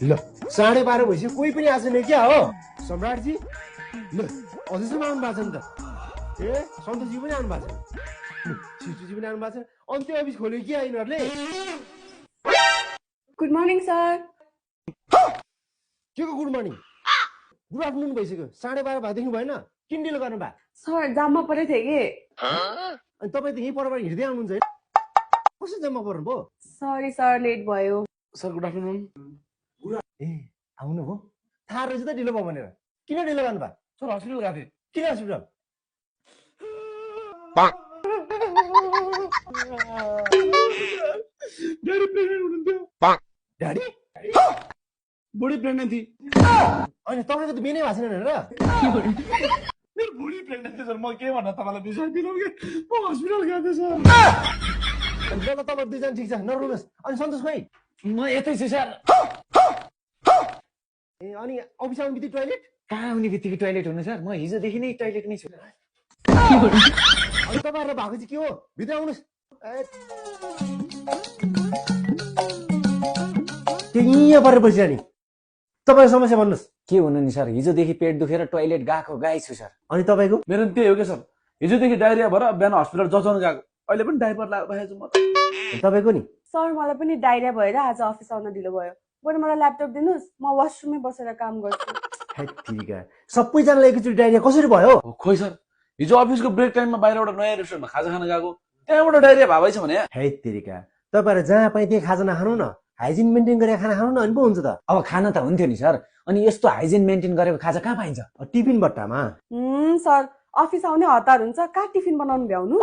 ल 12:30 भइसक्यो कोही पनि आज नै क्या हो सम्राटजी ल अझैसम्म आउनु भएको छ नि त ए सन्तोषजी पनि आउनु भएको छ छिटुजी पनि आउनु भएको छ अनि त्यो अफिस खोल्यो कि यिनीहरूले गुड मर्निङ सर। के को गुड मर्निङ गुड आफ्टरनुन भइसक्यो 12:30 भएदेखि भएन किन ढिलो गर्नु भयो सर जाममा परेको थिएँ कि। अनि तपाईँ त यहीँ परबाट हिँड्दै आउनुहुन्छ होइन कसरी जम्मा पर्नु भयो सरी सर लेट भयो। Sir good afternoon. ए आउनु भयो थाहा रहेछ त ढिलो भयो भनेर किन ढिलो गर्नु भयो सर हस्पिटल गएको थिएँ। किन हस्पिटल ड्याडी प्रेग्नेन्ट हुनुहुन्थ्यो। ड्याडी बुढी प्रेग्नेन्ट थिए। अनि तपाईँको त बिनै भएको छैन भनेर मेरो बुढी प्रेग्नेन्ट थियो सर। म के भन्न तपाईँलाई विश्वास दिनु कि म हस्पिटल गएको थिएँ सर। अनि ल तपाईँ दुईजना ठिक छ नरुनुहोस् अनि सन्तोष खोइ म यतै छु सर। ए अनि अफिस आउनु बित्तिकै टोइलेट कहाँ आउने बित्तिकै टोइलेट हुनु सर। म हिजोदेखि नै टोइलेट नै छु। अनि तपाईँहरूलाई भएको चाहिँ के हो भित्र आउनुहोस् यहाँ परेर बसिरह नि तपाईँको समस्या भन्नुहोस् के हुनु नि सर हिजोदेखि पेट दुखेर टोइलेट गएको गाई छु सर। अनि तपाईँको मेरो त्यही हो क्या सर। हिजोदेखि डायरिया भएर बिहान हस्पिटल जचाउनु गएको। अहिले पनि डाइपर लगाएको छु म। तपाईँको नि सर मलाई पनि डाइरिया भएर आज अफिस आउन ढिलो भयो। बरु मलाई ल्यापटप दिनुहोस् म वासरुममै बसेर काम गर्छु। ठिक सबैजनालाई एकैचोटि डाइरिया कसरी भयो खोइ सर हिजो अफिसको ब्रेक टाइममा बाहिरबाट नयाँ रेस्टुरेन्टमा खाजा खान गएको त्यहाँबाट डाइरिया भावै छ भने है तेरिका तपाईँहरू जहाँ पाए त्यही खाजा नखानु न हाइजिन मेन्टेन गरेर खाना खानु न अनि पो हुन्छ त अब खाना त हुन्थ्यो नि सर। अनि यस्तो हाइजिन मेन्टेन गरेको खाजा कहाँ पाइन्छ टिफिन बट्टामा सर अफिस आउने हतार हुन्छ कहाँ टिफिन बनाउनु भ्याउनु।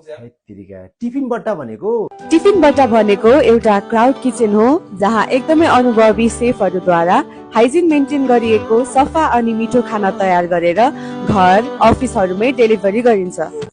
है तेरिका टिफिन बट्टा भनेको टिफिन बट्टा भनेको एउटा क्राउड किचन हो जहाँ एकदमै अनुभवी सेफहरूद्वारा हाइजिन मेन्टेन गरिएको सफा अनि मिठो खाना तयार गरेर घर अफिसहरूमै डेलिभरी गरिन्छ।